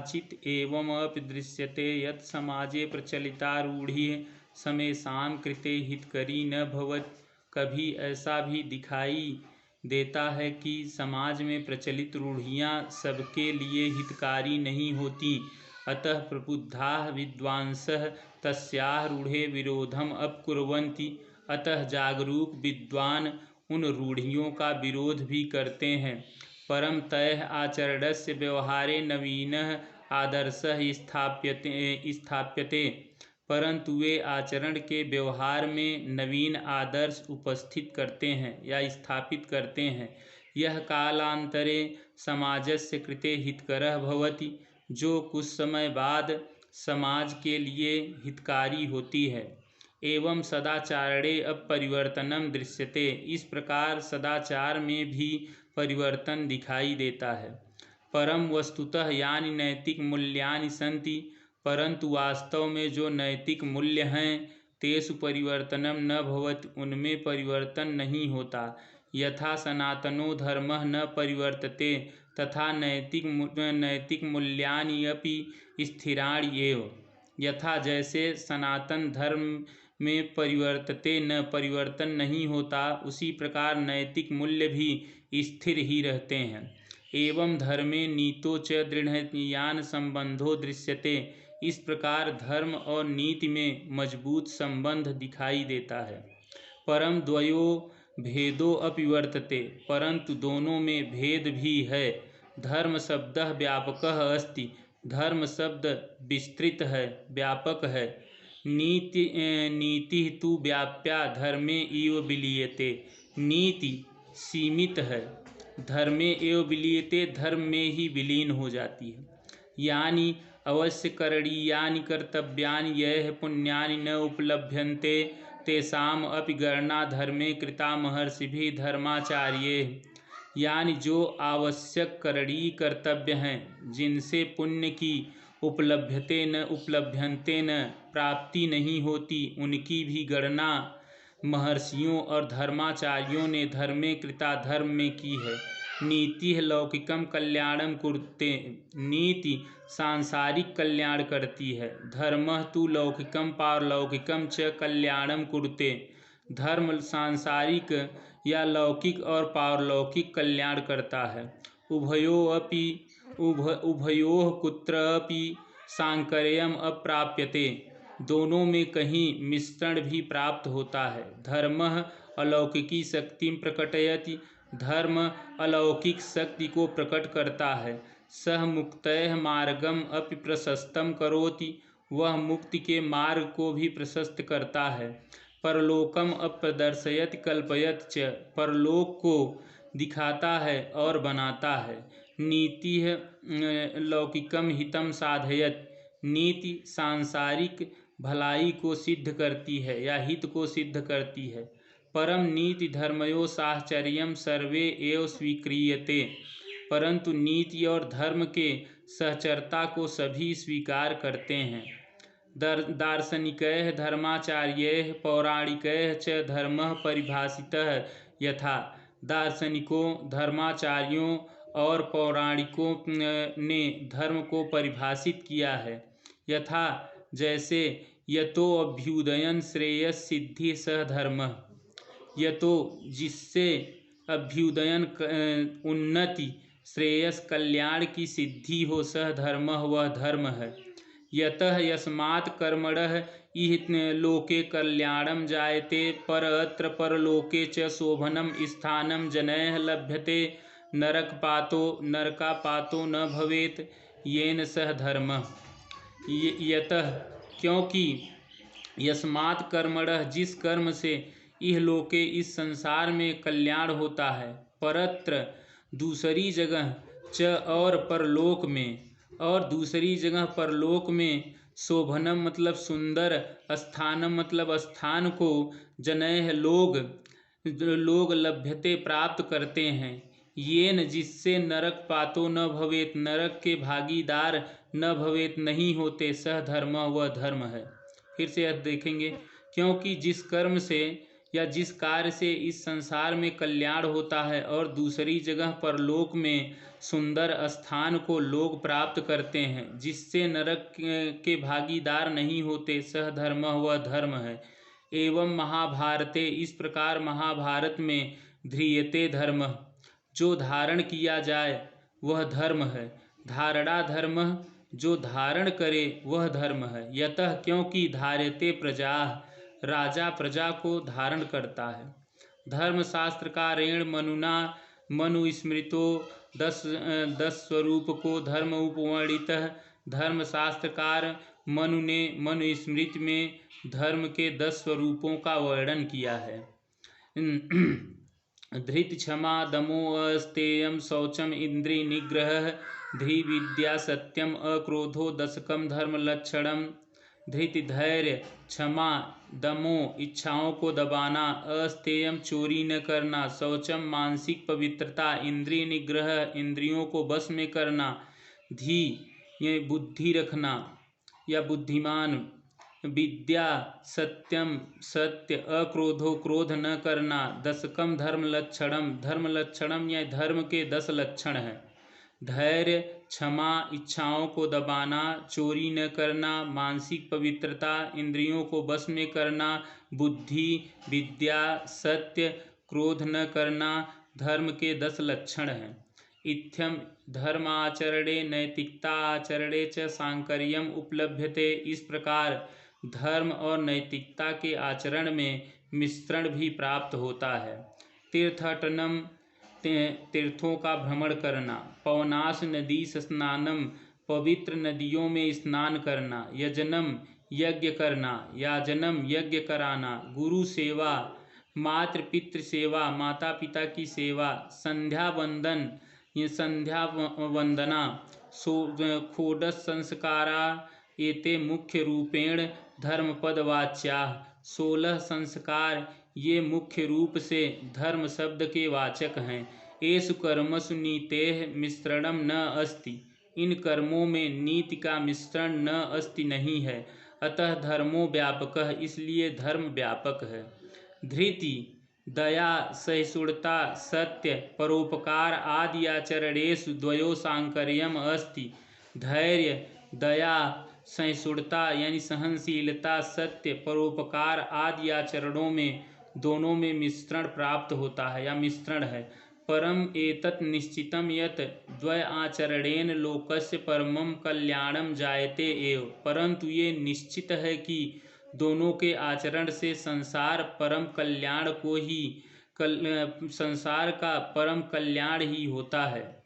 कदाचित् एवमपि दृश्यते यत् समाजे प्रचलिता रूढ़िः समेषां कृते हितकरी न भवति। कभी ऐसा भी दिखाई देता है कि समाज में प्रचलित रूढ़ियाँ सबके लिए हितकारी नहीं होती, अतः प्रबुद्धाः विद्वांसः तस्याः रूढ़े विरोधम अपकुर्वन्ति। अतः जागरूक विद्वान उन रूढ़ियों का विरोध भी करते हैं। परम तैः आचरणस्य व्यवहारे नवीनः आदर्शः स्थाप्यते, परंतु वे आचरण के व्यवहार में नवीन आदर्श उपस्थित करते हैं या स्थापित करते हैं। यह कालांतरे समाजस्य कृते हितकरः भवति, जो कुछ समय बाद समाज के लिए हितकारी होती है। एवं सदाचारे अब परिवर्तनम दृश्यते, इस प्रकार सदाचार में भी परिवर्तन दिखाई देता है। परम वस्तुतः यानि नैतिक मूल्यानि सन्ति, परंतु वास्तव में जो नैतिक मूल्य हैं तेषु परिवर्तनम न भवति, उनमें परिवर्तन नहीं होता। यथा सनातनो धर्मः न परिवर्तते तथा नैतिक मूल्यानि अपि स्थिराणि एव। यथा जैसे सनातन धर्म में परिवर्तन नहीं होता, उसी प्रकार नैतिक मूल्य भी स्थिर ही रहते हैं। एवं धर्मे नीतो च दृढ़यान संबंधो दृश्यते, इस प्रकार धर्म और नीति में मजबूत संबंध दिखाई देता है। परम द्वयो भेदो अपि वर्तते, परंतु दोनों में भेद भी है। धर्म शब्दः व्यापकः अस्ति, धर्म शब्द विस्तृत है, व्यापक है। नीति तु व्याप्या धर्मे इव विलीयते, नीति सीमित है, धर्मे एव विलीयते, धर्म में ही विलीन हो जाती है। यानि अवश्य करणीयानि कर्तव्यानि यैः पुण्यानि न उपलभ्यन्ते तेषाम् अपि गणना धर्मे कृता महर्षिभिः धर्माचार्यैः। यानि जो आवश्यक करणीय कर्तव्य हैं, जिनसे पुण्य की उपलभ्यन्ते न प्राप्ति नहीं होती, उनकी भी गणना महर्षियों और धर्माचार्यों ने धर्मे कृता धर्म में की है। नीति लौकिकम कल्याणम कुरुते, नीति सांसारिक कल्याण करती है। धर्मः तु लौकिकम पारलौकिकम च कल्याणम कुरुते, धर्म सांसारिक या लौकिक और पारलौकिक कल्याण करता है। उभयोः कुत्रापि सांकर्यम अप्राप्यते, दोनों में कहीं मिश्रण भी प्राप्त होता है। धर्मः अलौकिकी शक्तिं प्रकटयति, धर्म अलौकिक शक्ति को प्रकट करता है। सह मुक्तैः मार्गम अपि प्रशस्तं करोति, वह मुक्ति के मार्ग को भी प्रशस्त करता है। परलोकम अप्रदर्शयति कल्पयति च, परलोक को दिखाता है और बनाता है। नीति लौकिकम हितम साधयति, नीति सांसारिक भलाई को सिद्ध करती है या हित को सिद्ध करती है। परम नीति धर्मयो साहचर्यम सर्वे एव स्वीक्रियते, परंतु नीति और धर्म के सहचरता को सभी स्वीकार करते हैं। दार्शनिकैः धर्माचार्यैः पौराणिकैः च धर्मः परिभाषितः यथा, दार्शनिकों धर्माचार्यों और पौराणिकों ने धर्म को परिभाषित किया है। यथा जैसे यतो अभ्युदयन श्रेयस सिद्धि सह धर्मः, यतो जिससे अभ्युदयन उन्नति श्रेयस कल्याण की सिद्धि हो, सह धर्मः वह धर्म है। यतः यस्मात् कर्मणः इह लोके कल्याणं जायते परत्र परलोके च शोभनं स्थानं जनैः लभ्यते, नरकापातो न भवेत् येन सह धर्मः। यतः क्योंकि यस्मात् कर्मणः जिस कर्म से इह लोके इस संसार में कल्याण होता है, परत्र दूसरी जगह च और परलोक में, और दूसरी जगह परलोक में, शोभनम मतलब सुंदर, स्थानम मतलब स्थान को, जनैः लोग लभ्यते प्राप्त करते हैं, येन जिससे नरक पातो न भवेत नरक के भागीदार न भवेत नहीं होते, सह धर्म वह धर्म है। फिर से यह देखेंगे, क्योंकि जिस कर्म से या जिस कार्य से इस संसार में कल्याण होता है और दूसरी जगह परलोक में सुंदर स्थान को लोग प्राप्त करते हैं, जिससे नरक के भागीदार नहीं होते, सह धर्म वह धर्म है। एवं महाभारते, इस प्रकार महाभारत में ध्रियते धर्म, जो धारण किया जाए वह धर्म है। धारणा धर्म, जो धारण करे वह धर्म है। यतः, क्योंकि धार्यते प्रजा, राजा प्रजा को धारण करता है। धर्मशास्त्रकारेण मनुना, मनुस्मृतो दस स्वरूप को धर्म उपवर्णित। धर्मशास्त्रकार मनु ने मनुस्मृति में धर्म के 10 स्वरूपों का वर्णन किया है। धृत, क्षमा, दमो, अस्तेयम, शौचम, इंद्रिय निग्रह, ध्री विद्या, सत्यम, अक्रोधो, दशकम धर्म लक्षणम। धृत धैर्य, क्षमा, दमो इच्छाओं को दबाना, अस्तेयम चोरी न करना, शौचम मानसिक पवित्रता, इंद्रिय निग्रह इंद्रियों को बस में करना, धी ये बुद्धि रखना या बुद्धिमान, विद्या सत्यम सत्य, अक्रोधो क्रोध न करना, दशकम धर्म लक्षणम, धर्म लक्षणम यह धर्म के 10 लक्षण हैं। धैर्य, क्षमा इच्छाओं को दबाना, चोरी न करना, मानसिक पवित्रता इंद्रियों को बस में करना, बुद्धि, विद्या, सत्य, क्रोध न करना धर्म के 10 लक्षण हैं। इत्थम धर्माचरणे नैतिकता आचरणे च सांकर्यम उपलभ्यते, इस प्रकार धर्म और नैतिकता के आचरण में मिश्रण भी प्राप्त होता है। तीर्थाटनम, तीर्थों का भ्रमण करना, पवनास नदी स्नानम, पवित्र नदियों में स्नान करना, यजनम यज्ञ करना, याजनम यज्ञ कराना, गुरु सेवा, मातृ पितृ सेवा माता पिता की सेवा, संध्या वंदन ये संध्या वंदना, षोडश संस्कारा एते मुख्य रूपेण धर्मपद वाच्या, 16 संस्कार ये मुख्य रूप से धर्म शब्द के वाचक हैं। एषु कर्मसु नीतेः मिश्रणम न अस्ति, इन कर्मों में नीति का मिश्रण न अस्ति नहीं है। अतः धर्मो व्यापकः, इसलिए धर्म व्यापक है। धृति, दया, सहिष्णुता, सत्य, परोपकार आदि आचरणेषु द्वयो सांकर्यम अस्ति। धैर्य, दया, सहिष्णुता यानी सहनशीलता, सत्य, परोपकार आदि आचरणों में दोनों में मिश्रण प्राप्त होता है या मिश्रण है। परम एतत् निश्चितम यत् द्वय आचरणेन लोकस्य परमं कल्याणम जायते एव, परंतु ये निश्चित है कि दोनों के आचरण से संसार परम कल्याण को ही संसार का परम कल्याण ही होता है।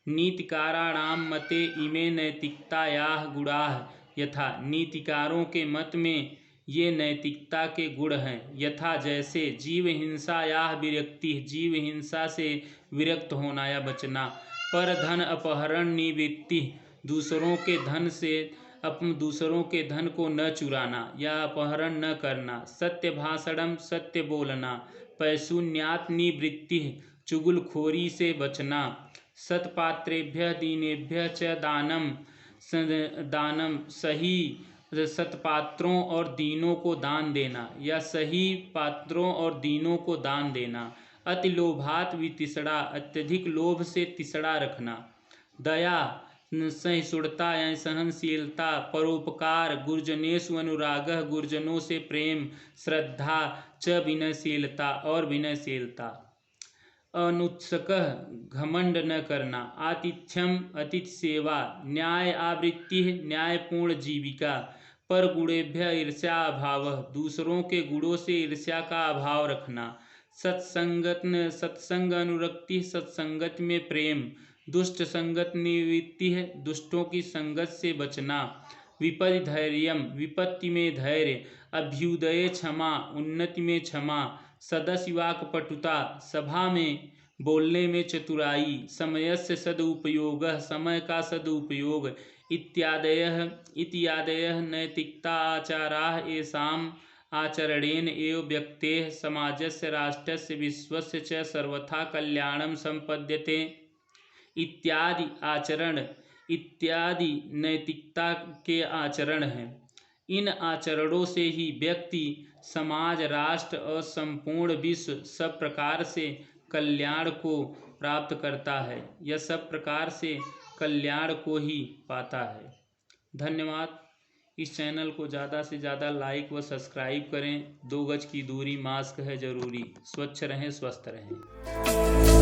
नीतिकाराणाम मते इमे नैतिकतायाः गुणाः यथा, नीतिकारों के मत में ये नैतिकता के गुण हैं। यथा जैसे, जीव हिंसायाः विरक्ति, जीव हिंसा से विरक्त होना या बचना। पर धन अपहरण निवृत्ति, दूसरों के धन से दूसरों के धन को न चुराना या अपहरण न करना। सत्य भाषणम, सत्य बोलना। पैशून्यात् निवृत्ति, चुगलखोरी से बचना। सत्पात्रेभ्यः दीनेभ्यः च दानम, दानम सही सत्पात्रों और दीनों को दान देना या सही पात्रों और दीनों को दान देना। अति लोभात वितिषणा, अत्यधिक लोभ से तिसड़ा रखना। दया, सहिष्णुता यानी सहनशीलता। परोपकार, गुरुजनेषु अनुरागः, गुरुजनों से प्रेम। श्रद्धा च विनयशीलता और विनयशीलता। अनुत्सकः, घमंड न करना। आतिथ्यम, अतिथि सेवा। न्याय आवृत्ति, न्यायपूर्ण जीविका। पर गुणेभ्य ईर्ष्या अभाव, दूसरों के गुणों से ईर्ष्या का अभाव रखना। सत्संग अनुरक्ति, सत्संगत में प्रेम। दुष्ट संगत निवृत्ति है, दुष्टों की संगत से बचना। विपदि धैर्यम, विपत्ति में धैर्य। अभ्युदये क्षमा, उन्नति में क्षमा। सदस्य वाक्पटुता, सभा में बोलने में चतुराई। समयस्य सदुपयोगः, समय का सदुपयोग। इत्यादयः नैतिकता आचाराः येषाम् आचरणेन एव व्यक्तेः समाजस्य राष्ट्रस्य विश्वस्य च सर्वथा कल्याणं संपद्यते। इत्यादि आचरण, इत्यादि नैतिकता के आचरण हैं। इन आचरणों से ही व्यक्ति, समाज, राष्ट्र और संपूर्ण विश्व सब प्रकार से कल्याण को प्राप्त करता है। यह सब प्रकार से कल्याण को ही पाता है। धन्यवाद। इस चैनल को ज़्यादा से ज़्यादा लाइक व सब्सक्राइब करें। 2 गज की दूरी, मास्क है ज़रूरी। स्वच्छ रहें, स्वस्थ रहें।